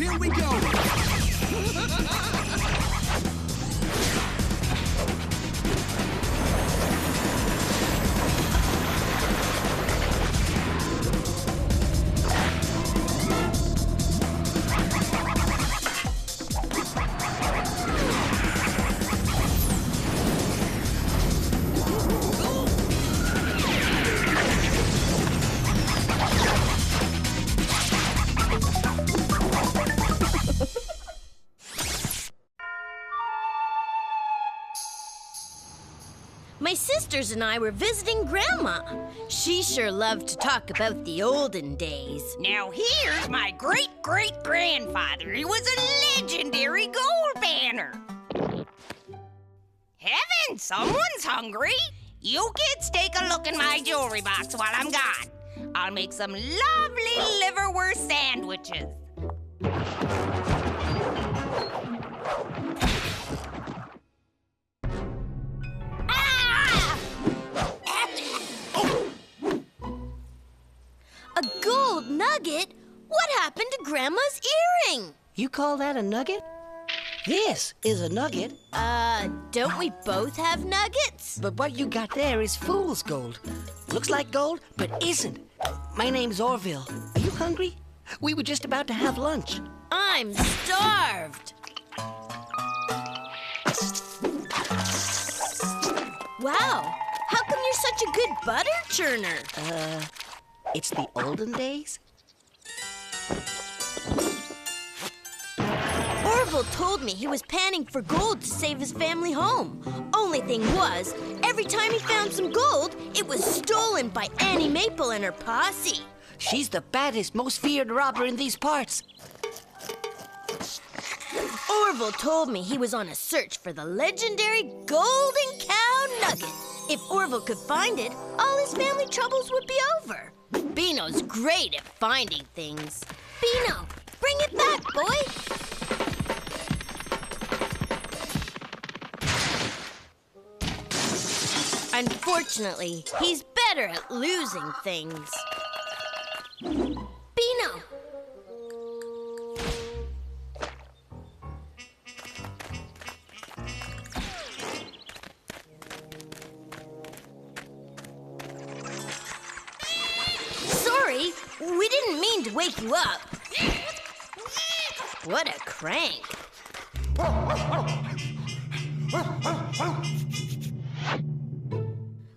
Here we go! My sisters and I were visiting Grandma. She sure loved to talk about the olden days. Now here's my great-great-grandfather. He was a legendary gold panner. Heaven, someone's hungry. You kids take a look in my jewelry box while I'm gone. I'll make some lovely liverwurst sandwiches. A gold nugget? What happened to Grandma's earring? You call that a nugget? This is a nugget. Don't we both have nuggets? But what you got there is fool's gold. Looks like gold, but isn't. My name's Orville. Are you hungry? We were just about to have lunch. I'm starved. Wow, how come you're such a good butter churner? It's the olden days? Orville told me he was panning for gold to save his family home. Only thing was, every time he found some gold, it was stolen by Annie Maple and her posse. She's the baddest, most feared robber in these parts. Orville told me he was on a search for the legendary Golden Cow Nugget. If Orville could find it, all his family troubles would be over. Beano's great at finding things. Beano, bring it back, boy. Unfortunately, he's better at losing things. Beano! Sorry, we didn't mean to wake you up. What a crank.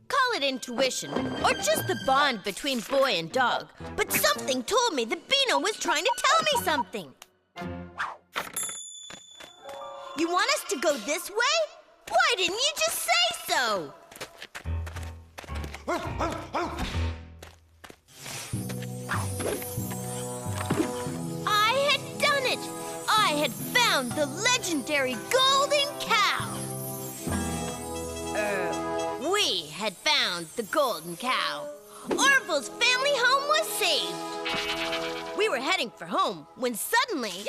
Call it intuition, or just the bond between boy and dog. But something told me that Beano was trying to tell me something. You want us to go this way? Why didn't you just say so? I had done it! I had found the legendary Golden Cow! We had found the Golden Cow. Orville's family home was saved. We were heading for home when suddenly...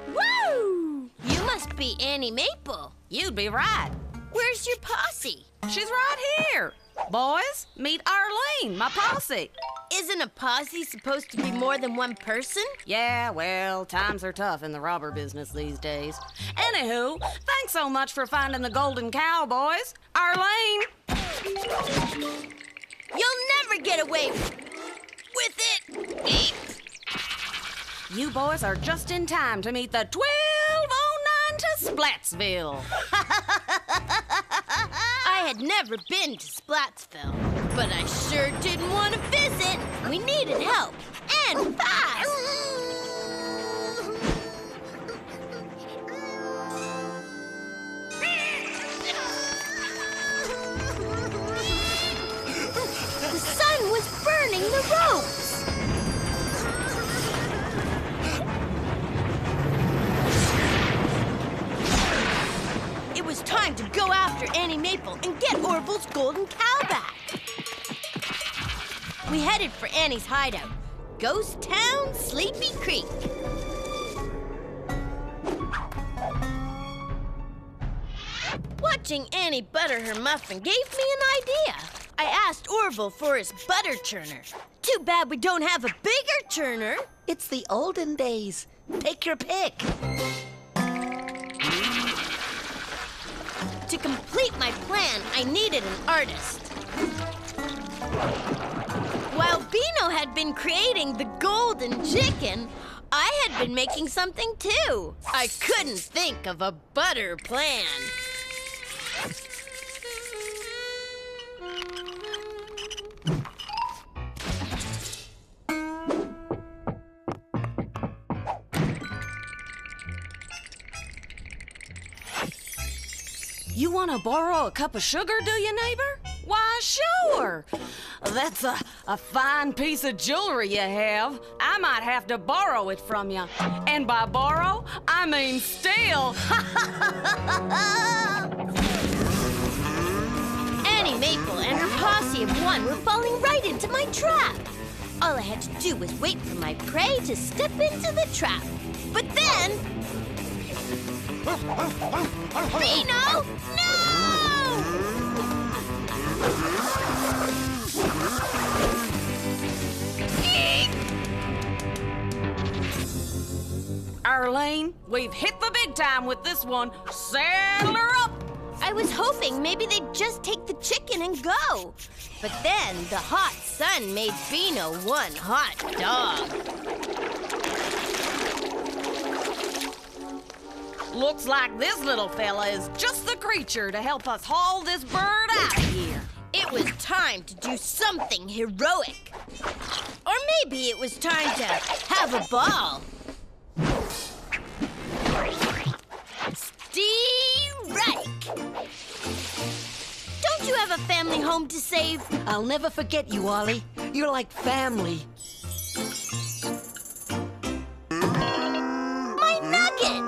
Woo! You must be Annie Maple. You'd be right. Where's your posse? She's right here. Boys, meet Arlene, my posse. Isn't a posse supposed to be more than one person? Yeah, well, times are tough in the robber business these days. Anywho, thanks so much for finding the Golden Cow, boys. Arlene! You'll never get away with it! You boys are just in time to meet the 1209 to Splatsville. I had never been to Splatsville, but I sure didn't want to visit. We needed help, and fast! The sun was burning the ropes. It was time to go after Annie Maple and get Orville's Golden Cow back. We headed for Annie's hideout, Ghost Town, Sleepy Creek. Watching Annie butter her muffin gave me an idea. I asked Orville for his butter churner. Too bad we don't have a bigger churner. It's the olden days. Take your pick. To complete my plan, I needed an artist. While Beano had been creating the golden chicken, I had been making something too. I couldn't think of a better plan. You want to borrow a cup of sugar, do you, neighbor? Why, sure. That's a fine piece of jewelry you have. I might have to borrow it from you. And by borrow, I mean steal. Annie Maple and her posse of one were falling right into my trap. All I had to do was wait for my prey to step into the trap. But then... Beano! No! Arlene, we've hit the big time with this one. Saddle her up. I was hoping maybe they'd just take the chicken and go. But then the hot sun made Beano one hot dog. Looks like this little fella is just the creature to help us haul this bird out of here. It was time to do something heroic. Or maybe it was time to have a ball. Reich! Don't you have a family home to save? I'll never forget you, Ollie. You're like family. My nugget!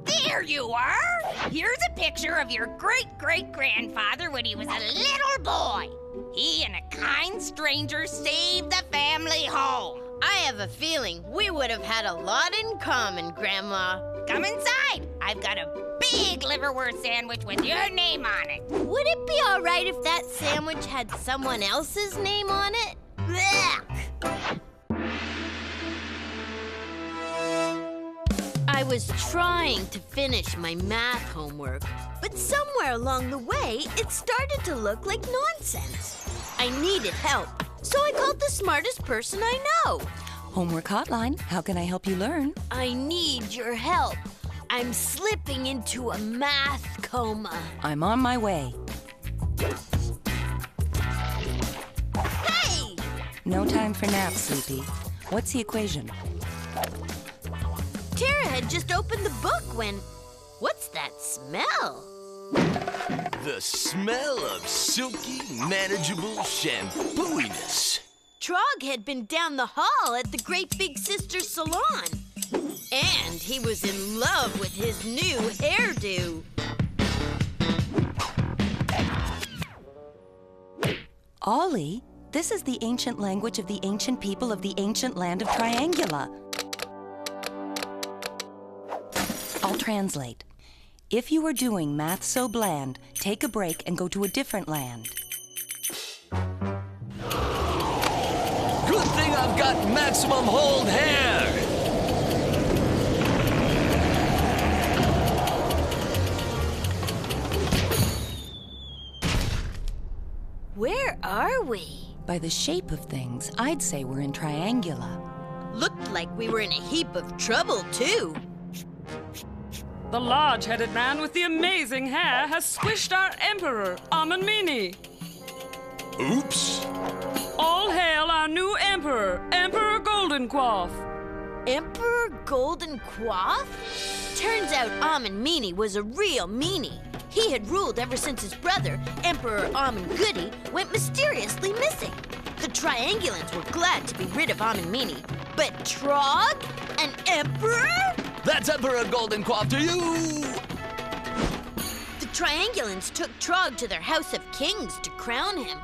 There you are. Here's a picture of your great-great-grandfather when he was a little boy. He and a kind stranger saved the family home. I have a feeling we would have had a lot in common, Grandma. Come inside. I've got a big liverwurst sandwich with your name on it. Would it be all right if that sandwich had someone else's name on it? Blech. I was trying to finish my math homework, but somewhere along the way, it started to look like nonsense. I needed help, so I called the smartest person I know. Homework Hotline, how can I help you learn? I need your help. I'm slipping into a math coma. I'm on my way. Hey! No time for naps, Sleepy. What's the equation? Tara had just opened the book when... What's that smell? The smell of silky, manageable shampooiness. Trogg had been down the hall at the Great Big Sister salon. And he was in love with his new hairdo. Ollie, this is the ancient language of the ancient people of the ancient land of Triangula. I'll translate. If you are doing math so bland, take a break and go to a different land. Good thing I've got maximum hold hair. Where are we? By the shape of things, I'd say we're in Triangula. Looked like we were in a heap of trouble, too. The large-headed man with the amazing hair has squished our emperor, Amanmini. Oops. All hail our new emperor, Emperor Goldenquaff. Emperor Golden Quaff? Turns out Amanmini was a real meanie. He had ruled ever since his brother, Emperor Goody, went mysteriously missing. The Triangulans were glad to be rid of Amanmini. But Trogg? An emperor? That's Emperor Goldenquaff to you! The Triangulans took Trogg to their House of Kings to crown him.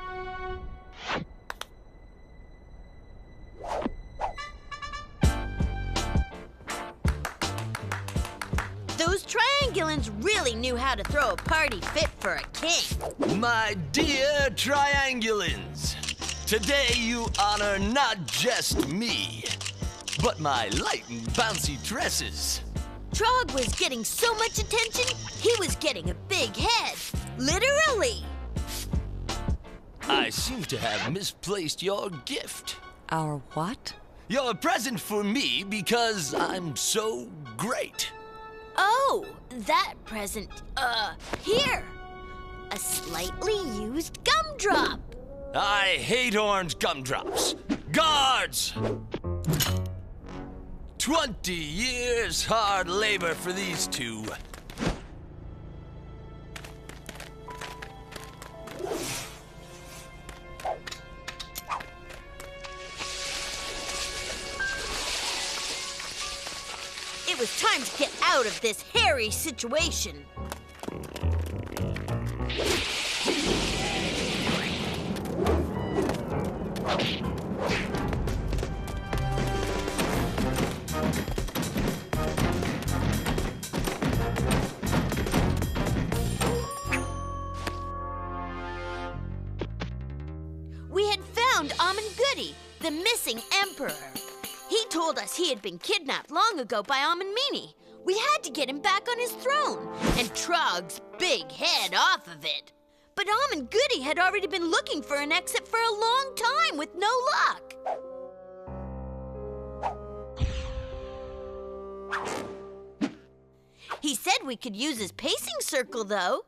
Those Triangulans really knew knew how to throw a party fit for a king. My dear triangulans, today you honor not just me, but my light and bouncy dresses. Trogg was getting so much attention, he was getting a big head. Literally. I seem to have misplaced your gift. Our what? You're a present for me because I'm so great. Oh, that present. Here. A slightly used gumdrop. I hate orange gumdrops. Guards! 20 years hard labor for these two. It was time to get out of this hairy situation. We had found Goody, the missing emperor. He told us he had been kidnapped long ago by Meanie. We had to get him back on his throne, and Trogg's big head off of it. But Goody had already been looking for an exit for a long time with no luck. He said we could use his pacing circle, though.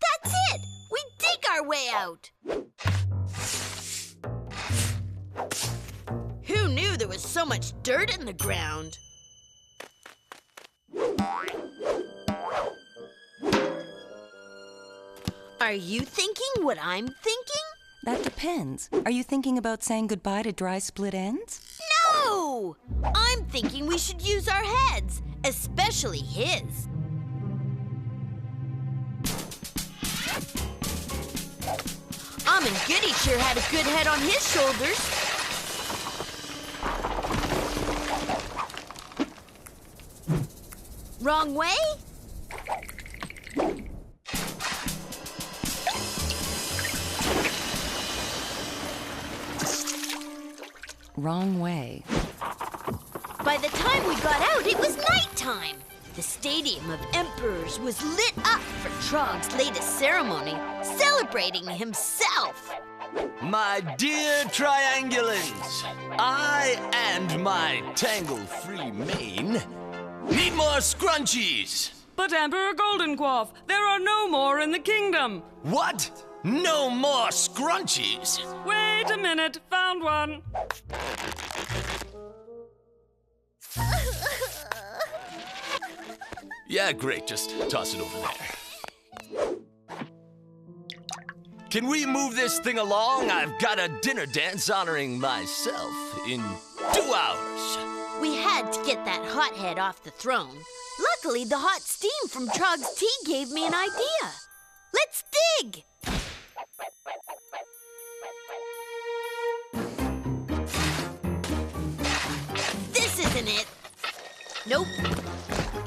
That's it! We dig our way out! Who knew there was so much dirt in the ground? Are you thinking what I'm thinking? That depends. Are you thinking about saying goodbye to dry split ends? No! I'm thinking we should use our heads, especially his. Goody sure had a good head on his shoulders. Wrong way? Wrong way. By the time we got out, it was nighttime. The Stadium of Emperors was lit up for Trogg's latest ceremony, celebrating himself. My dear triangulans, I and my tangle-free mane need more scrunchies. But Emperor Goldenquaff, there are no more in the kingdom. What? No more scrunchies? Wait a minute, found one. Yeah, great, just toss it over there. Can we move this thing along? I've got a dinner dance honoring myself in 2 hours. We had to get that hothead off the throne. Luckily, the hot steam from Trogg's tea gave me an idea. Let's dig! This isn't it. Nope.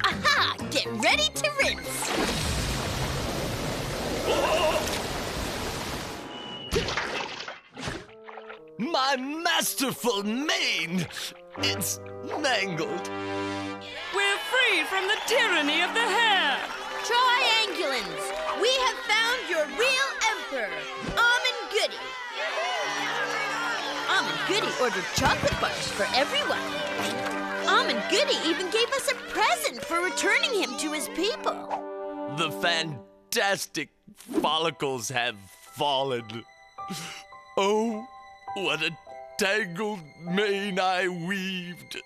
Aha! Get ready to rinse. My masterful mane! It's mangled. We're free from the tyranny of the hair. Triangulans, we have found your real emperor, Goody. Goody ordered chocolate bars for everyone. Goody even gave us a present for returning him to his people. The fantastic follicles have fallen. Oh, what a tangled mane I weaved.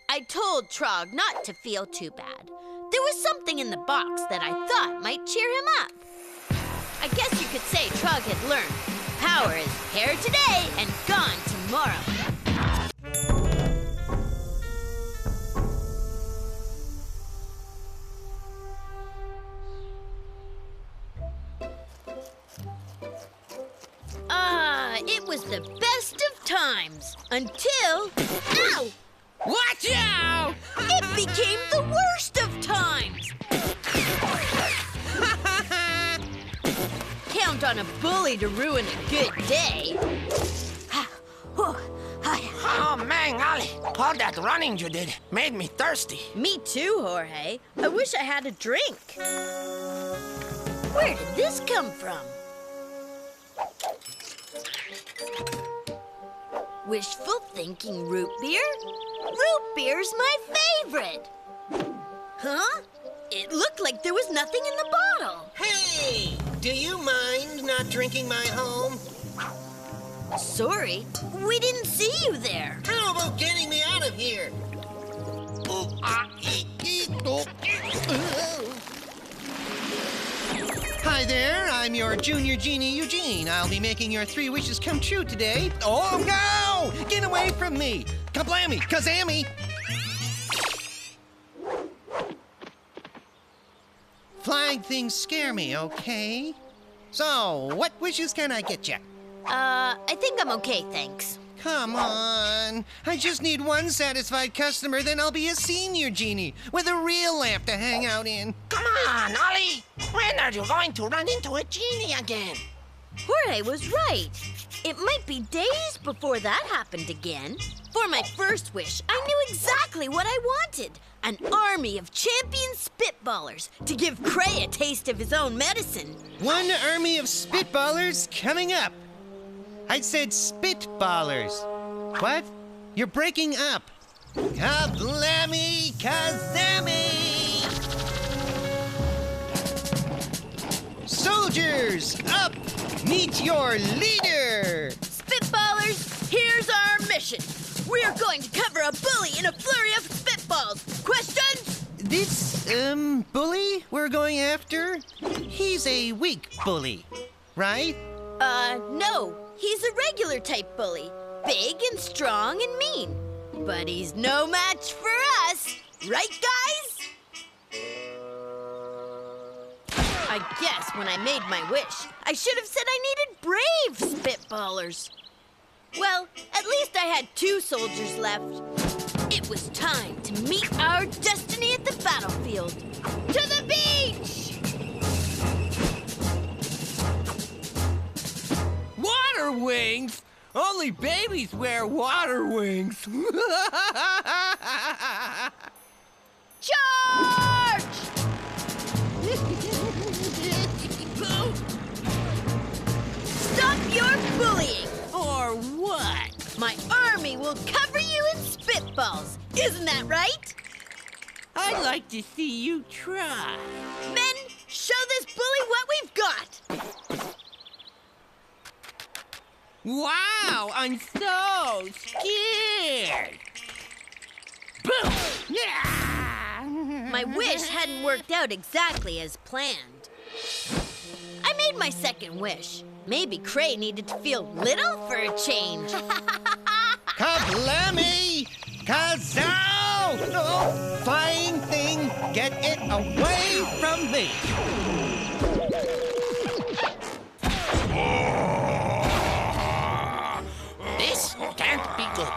I told Trogg not to feel too bad. There was something in the box that I thought might cheer him up. I guess you could say Trogg had learned. Power is here today and gone tomorrow. It was the best of times until... Ow! Watch out! It became the worst of times. Count on a bully to ruin a good day. Oh, man, Ollie, all that running you did made me thirsty. Me too, Jorge. I wish I had a drink. Where did this come from? Wishful thinking root beer? Root beer's my favorite. Huh? It looked like there was nothing in the bottle. Hey, do you mind not drinking my home? Sorry, we didn't see you there. How about getting me out of here? Hi there, I'm your Junior Genie Eugene. I'll be making your 3 wishes come true today. Oh no! Get away from me! Kablammy! Kazammy! Flying things scare me, okay? So, what wishes can I get you? I think I'm okay, thanks. Come on. I just need one satisfied customer, then I'll be a senior genie with a real lamp to hang out in. Come on, Ollie. When are you going to run into a genie again? Jorge was right. It might be days before that happened again. For my first wish, I knew exactly what I wanted. An army of champion spitballers to give Cray a taste of his own medicine. One army of spitballers coming up. I said spitballers. What? You're breaking up. Kablammy Kazammy! Soldiers, up! Meet your leader! Spitballers, here's our mission. We're going to cover a bully in a flurry of spitballs. Questions? This, bully we're going after? He's a weak bully, right? No. He's a regular type bully. Big and strong and mean. But he's no match for us. Right, guys? I guess when I made my wish, I should have said I needed brave spitballers. Well, at least I had 2 soldiers left. It was time to meet our destiny at the battlefield. To the beach! Water wings? Only babies wear water wings. Charge! Stop your bullying! Or what? My army will cover you in spitballs. Isn't that right? I'd like to see you try. Men, show this bully what we've got. Wow, I'm so scared. Boom! Yeah! My wish hadn't worked out exactly as planned. I made my second wish. Maybe Cray needed to feel little for a change. Kablammy! Kazow! Oh, flying thing, get it away from me! This can't be good.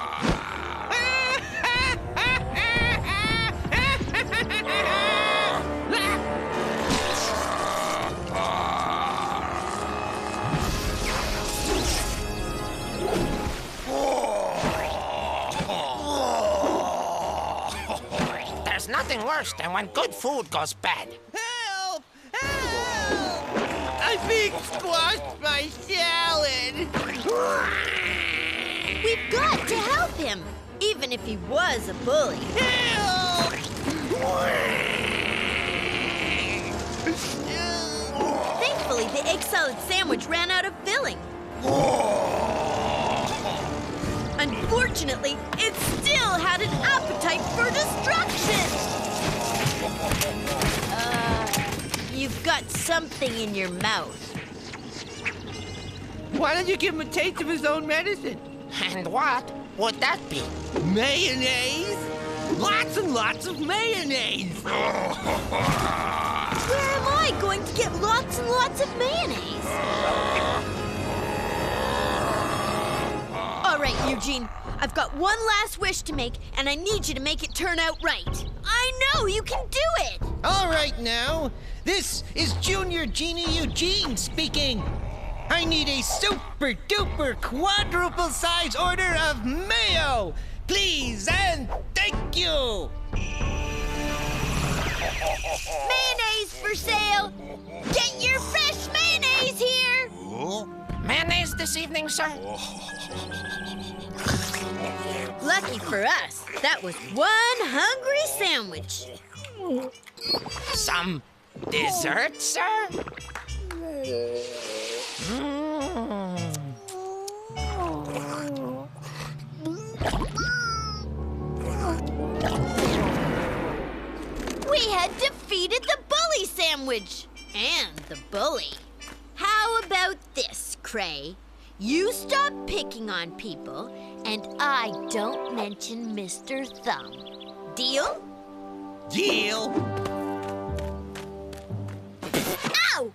There's nothing worse than when good food goes bad. Help! Help! I'm being squashed by salad. We've got to help him, even if he was a bully. Help! Thankfully, the egg salad sandwich ran out of filling. Unfortunately, it still had an appetite for destruction. You've got something in your mouth. Why don't you give him a taste of his own medicine? And what would that be? Mayonnaise? Lots and lots of mayonnaise! Where am I going to get lots and lots of mayonnaise? All right, Eugene. I've got one last wish to make, and I need you to make it turn out right. I know you can do it! All right now, this is Junior Genie Eugene speaking. I need a super duper quadruple size order of mayo. Please and thank you. Mayonnaise for sale! Get your fresh mayonnaise here! Mayonnaise this evening, sir? Lucky for us, that was one hungry sandwich. Some dessert, sir? We had defeated the bully sandwich and the bully. How about this, Cray? You stop picking on people, and I don't mention Mr. Thumb. Deal? Deal. Ow!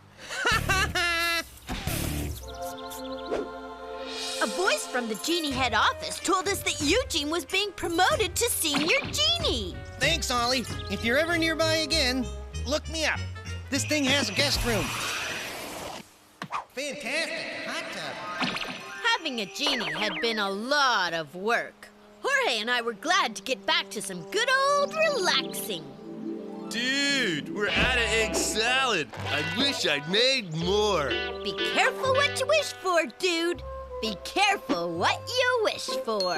A voice from the Genie head office told us that Eugene was being promoted to senior genie. Thanks, Ollie. If you're ever nearby again, look me up. This thing has a guest room. Fantastic hot tub. Having a genie had been a lot of work. Jorge and I were glad to get back to some good old relaxing. Dude, we're out of egg salad. I wish I'd made more. Be careful what you wish for, dude. Be careful what you wish for.